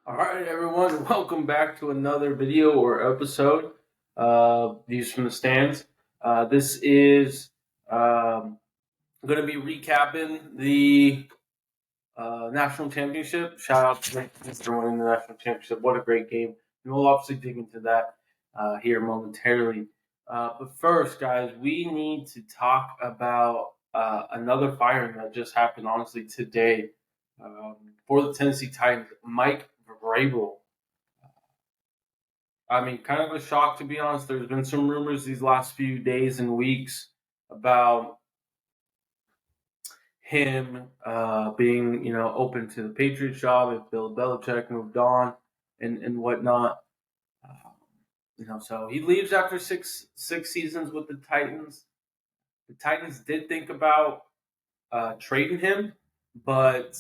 All right, everyone, welcome back to another video or episode Views from the Stands. This is going to be recapping the national championship. Shout out to Memphis for winning the national championship. What a great game. And we'll obviously dig into that here momentarily. But first, guys, we need to talk about another firing that just happened, honestly, today for the Tennessee Titans. Mike Vrabel. I mean, kind of a shock, to be honest. There's been some rumors these last few days and weeks about him being, open to the Patriots job if Bill Belichick moved on and whatnot. So he leaves after six seasons with the Titans. The Titans did think about trading him, but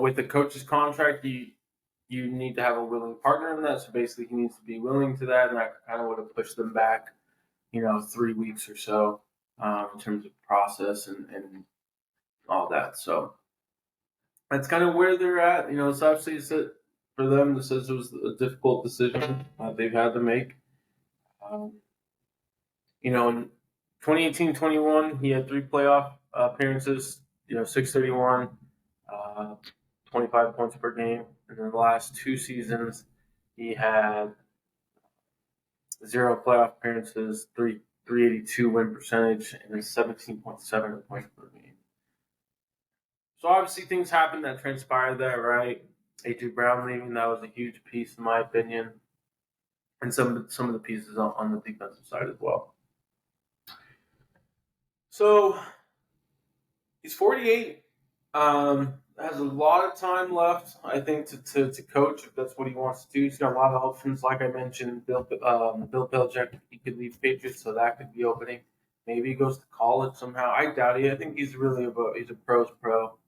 with the coach's contract, you need to have a willing partner in that. So basically, he needs to be willing to that, and that kind of would have pushed them back, 3 weeks or so in terms of process and all that. So that's kind of where they're at. It's obviously for them, this was a difficult decision they've had to make. In 2018-21, he had 3 playoff appearances, 631, 25 points per game. And then the last 2 seasons, he had 0 playoff appearances, 382 win percentage, and a 17.7 points per game. So obviously things happened that transpired there, right? A.J. Brown leaving, that was a huge piece in my opinion. And some of the pieces on the defensive side as well. So he's 48. Has a lot of time left, I think, to coach if that's what he wants to do. He's got a lot of options, like I mentioned. Bill Belichick, he could leave Patriots, so that could be opening. Maybe he goes to college somehow. I doubt it. I think he's really he's a pro's pro.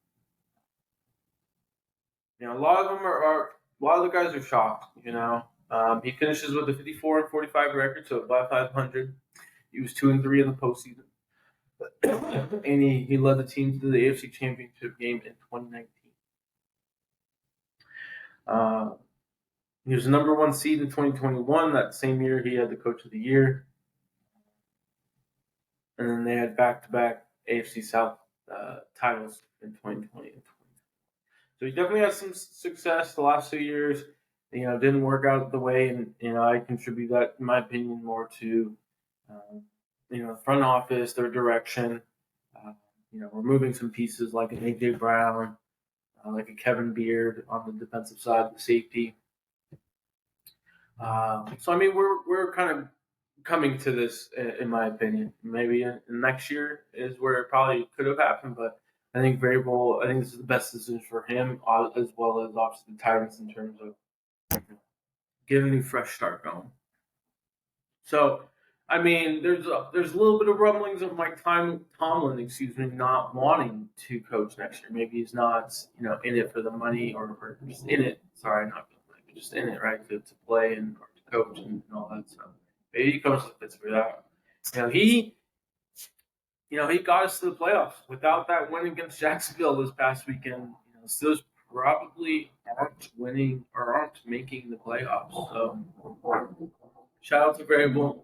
A lot of them a lot of the guys are shocked. He finishes with a 54-45 record, so above 500. He was 2-3 in the postseason. And he led the team to the AFC Championship game in 2019. He was the number 1 seed in 2021. That same year, he had the Coach of the Year. And then they had back-to-back AFC South titles in 2020 and 2020. So he definitely had some success the last 2 years. Didn't work out the way, and I contribute that, in my opinion, more to the front office, their direction. Removing some pieces like an A.J. Brown, like a Kevin Beard on the defensive side, the safety. So I mean, we're kind of coming to this, in my opinion. Maybe next year is where it probably could have happened, but I think Vrabel, I think this is the best decision for him, as well as obviously the Titans in terms of getting a new fresh start going. So, I mean, there's a little bit of rumblings of Mike Tomlin, not wanting to coach next year. Maybe he's not, in it for the money or just in it. Sorry, not for the money, but just in it, right, to play and or to coach and all that stuff. Maybe he comes to Pittsburgh. He got us to the playoffs. Without that win against Jacksonville this past weekend, Steelers probably aren't winning or aren't making the playoffs. So, shout out to Vrabel,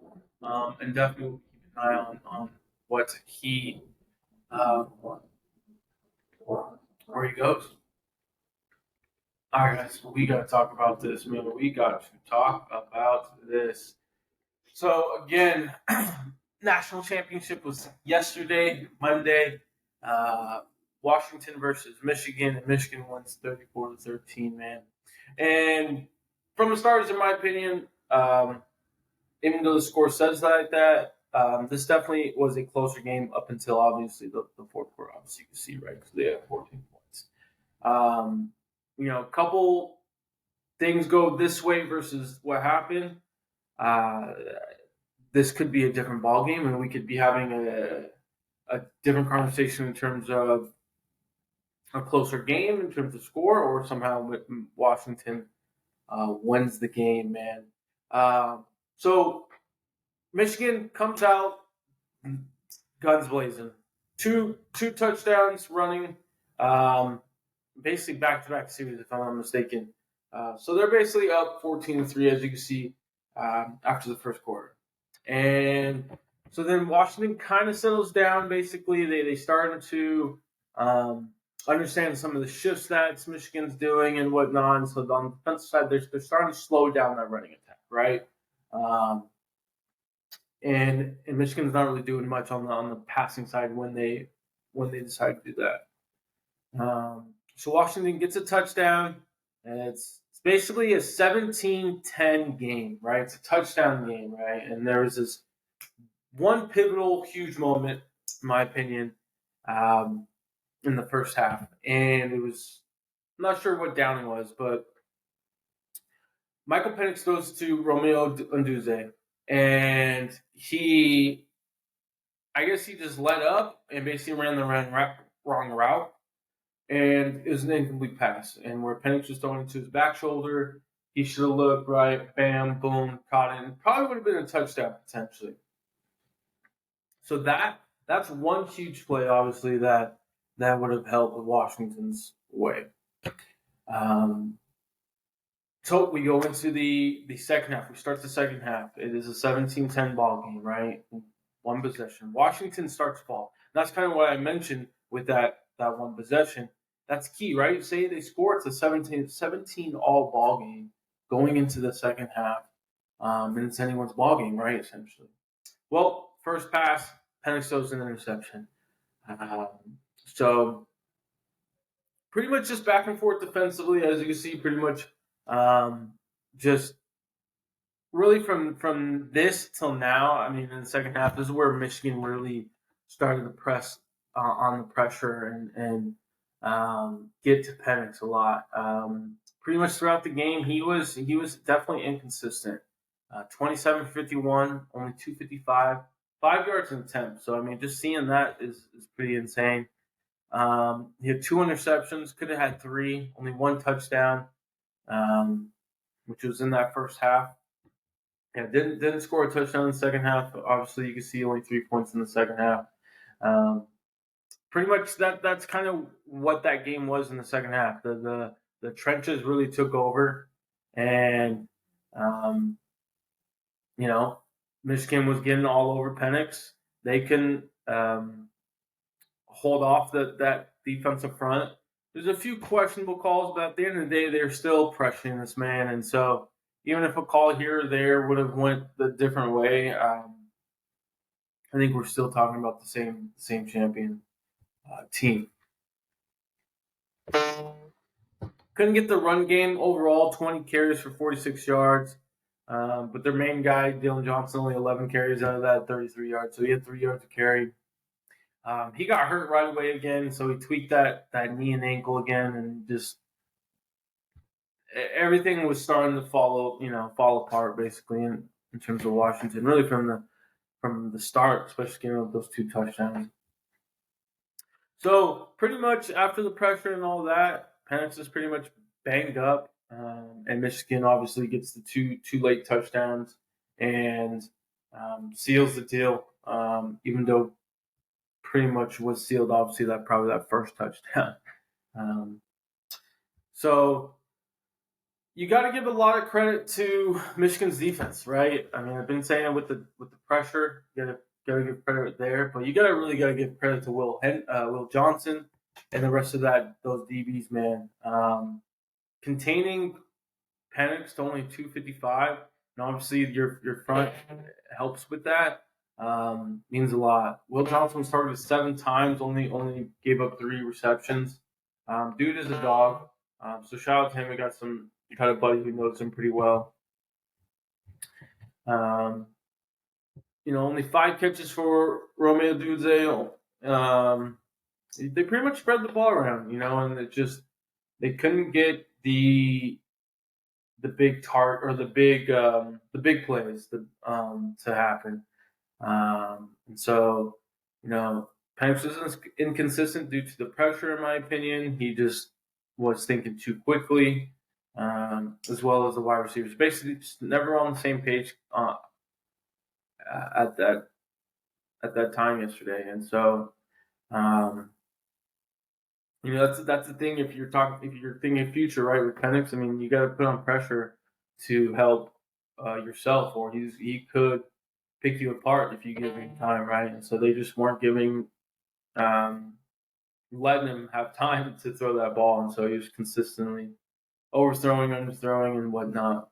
and definitely we'll keep an eye on what he where he goes. All right, guys, we got to talk about this, man. We got to talk about this. So again, national championship was yesterday, Monday. Washington versus Michigan, and Michigan wins 34-13, man. And from the starters, in my opinion, even though the score says like that, this definitely was a closer game up until obviously the fourth quarter. Obviously, you can see, right, because they had 14 points. A couple things go this way versus what happened. This could be a different ball game, and we could be having a different conversation in terms of a closer game in terms of score, or somehow Washington wins the game, man. So Michigan comes out guns blazing, two touchdowns running. basically back-to-back series, if I'm not mistaken. So they're basically up 14-3, as you can see, after the first quarter. And so then Washington kind of settles down. Basically, they started to understand some of the shifts that Michigan's doing and whatnot. And so on the defensive side, they're starting to slow down that running attack, right? And Michigan's not really doing much on the passing side when they decide to do that. So Washington gets a touchdown, and it's basically a 17-10 game, right? It's a touchdown game, right? And there was this one pivotal, huge moment, in my opinion, in the first half, and it was, I'm not sure what down it was, but Michael Penix goes to Romeo Nduze, and I guess he just let up and basically ran the wrong route, and it was an incomplete pass. And where Penix was throwing it to his back shoulder, he should have looked right, bam, boom, caught it. Probably would have been a touchdown potentially. So that's one huge play, obviously, that would have helped Washington's way. So we go into the second half. We start the second half. It is a 17-10 ball game, right? One possession. Washington starts ball. That's kind of what I mentioned with that one possession. That's key, right? Say they score, it's a 17 all ball game going into the second half. And it's anyone's ball game, right, essentially. Well, first pass, Penix throws an interception. So pretty much just back and forth defensively, as you can see, pretty much just really from this till now. I mean, in the second half, this is where Michigan really started to press on the pressure and get to Penix a lot. Pretty much throughout the game, he was definitely inconsistent. 27-51, only 255, 5 yards in attempt. So I mean, just seeing that is pretty insane. He had 2 interceptions, could have had 3, only 1 touchdown, which was in that first half. Yeah, didn't score a touchdown in the second half. Obviously, you can see only 3 points in the second half. Pretty much that's kind of what that game was in the second half. The trenches really took over, and Michigan was getting all over Penix. They couldn't hold off that defensive front. There's a few questionable calls, but at the end of the day, they're still pressuring this man. And so even if a call here or there would have went the different way, I think we're still talking about the same champion team. Couldn't get the run game overall, 20 carries for 46 yards. But their main guy, Dylan Johnson, only 11 carries out of that, 33 yards. So he had 3 yards to carry. He got hurt right away again, so he tweaked that knee and ankle again, and just everything was starting to fall apart basically in terms of Washington, really from the start, especially getting up those 2 touchdowns. So pretty much after the pressure and all that, Penix is pretty much banged up, and Michigan obviously gets the two late touchdowns and seals the deal, even though pretty much was sealed, obviously, that first touchdown. So you got to give a lot of credit to Michigan's defense, right? I mean, I've been saying it with the pressure, you gotta give credit there, but you really gotta give credit to Will Johnson and the rest of those DBs, man. Containing Penix to only 255, and obviously your front helps with that. Means a lot. Will Johnson was targeted 7 times, only gave up 3 receptions. Dude is a dog. So shout out to him. We got a buddy who knows him pretty well. Only 5 catches for Romeo Nduze. They pretty much spread the ball around, and they couldn't get the big target or the big plays to happen. And so, Penix was inconsistent due to the pressure, in my opinion. He just was thinking too quickly, as well as the wide receivers. Basically, just never on the same page at that time yesterday. And so, That's the thing. If you're thinking future, right, with Penix, I mean, you got to put on pressure to help yourself, or he could pick you apart if you give him time, right? And so they just weren't um, letting him have time to throw that ball, and so he was consistently overthrowing, underthrowing, and whatnot.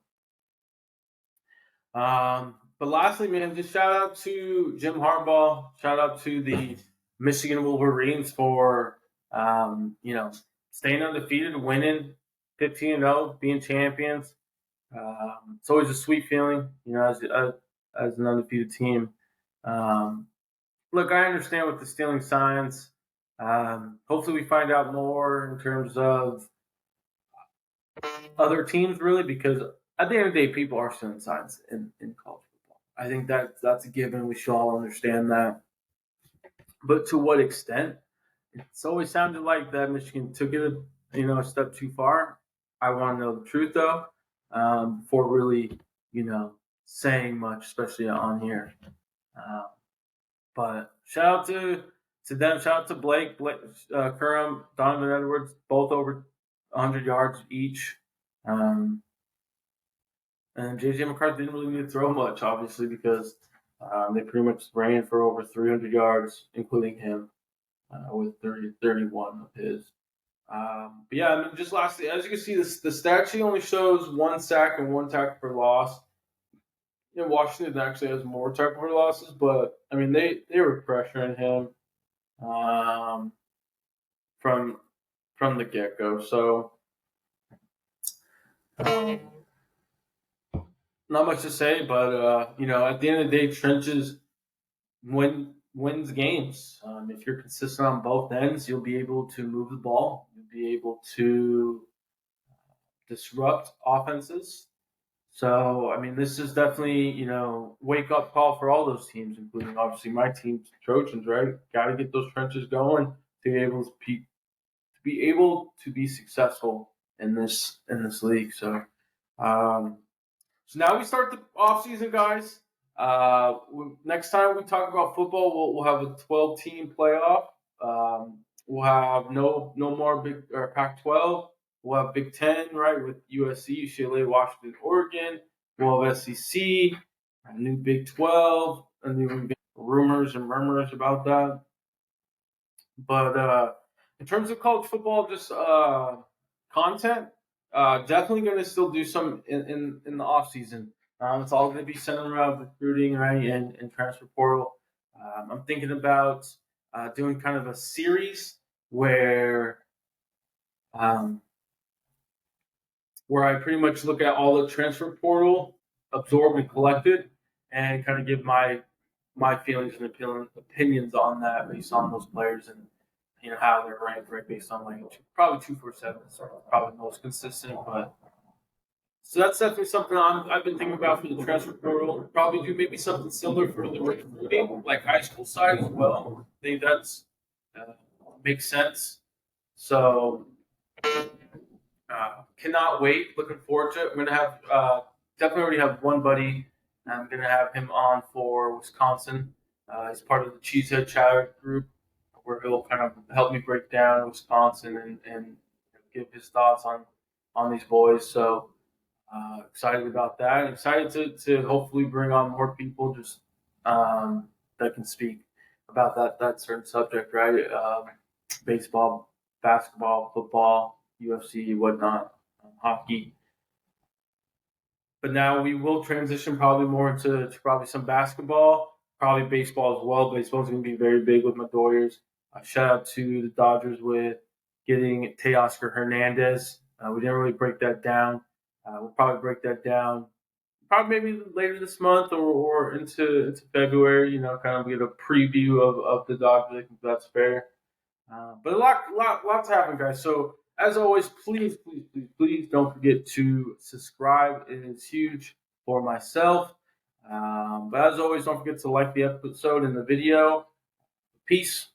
But lastly, man, just shout out to Jim Harbaugh. Shout out to the Michigan Wolverines for staying undefeated, winning 15-0, being champions. It's always a sweet feeling, as an undefeated team. Look, I understand with the stealing signs. Hopefully, we find out more in terms of other teams, really, because at the end of the day, people are stealing signs in college football. I think that's a given. We should all understand that. But to what extent? It's always sounded like that Michigan took it, a step too far. I want to know the truth though, before really, saying much, especially on here. Uh, but shout out to them. Shout out to Blake Curran, Donovan Edwards, both over 100 yards each. And JJ McCarthy didn't really need to throw much, obviously, because they pretty much ran for over 300 yards, including him, with 31 of his. But yeah, I mean, just lastly, as you can see, the stat sheet only shows 1 sack and 1 tackle for loss. Washington actually has more tackle for losses, but I mean, they were pressuring him from the get go. So not much to say, but at the end of the day, trenches wins games. If you're consistent on both ends, you'll be able to move the ball. You'll be able to disrupt offenses. So, I mean, this is definitely, wake up call for all those teams, including obviously my team, Trojans, right? Got to get those trenches going to be able to be successful in this league. So, so now we start the off season, guys. Next time we talk about football, we'll have a 12-team playoff. We'll have no more Big or Pac-12. We'll have Big Ten, right, with USC, UCLA, Washington, Oregon. We'll have SEC, a new Big 12, and we've got rumors and murmurs about that. But in terms of college football, just content, definitely going to still do some in the off season. It's all going to be centered around recruiting, right, and transfer portal. I'm thinking about doing kind of a series where I pretty much look at all the transfer portal, absorb and collect it, and kind of give my feelings and opinions on that based on those players and how they're ranked, right, based on like probably 247 is probably the most consistent. But so that's definitely something I've been thinking about for the transfer portal. Probably do maybe something similar for the recruiting, like high school side as well. I think that's makes sense. So cannot wait. Looking forward to it. I'm gonna have definitely already have one buddy. I'm gonna have him on for Wisconsin. He's part of the Cheesehead Chatter group, where he'll kind of help me break down Wisconsin and give his thoughts on these boys. So excited about that. And excited to hopefully bring on more people just that can speak about that certain subject, right? Baseball, basketball, football, UFC, whatnot, hockey. But now we will transition probably more into probably some basketball, probably baseball as well. Baseball's going to be very big with my Dodgers. Shout out to the Dodgers with getting Teoscar Hernandez. We didn't really break that down. We'll probably break that down probably maybe later this month or into February. Kind of get a preview of the Dodgers. I think that's fair. But a lot to happen, guys. So as always, please don't forget to subscribe. It is huge for myself. But as always, don't forget to like the episode and the video. Peace.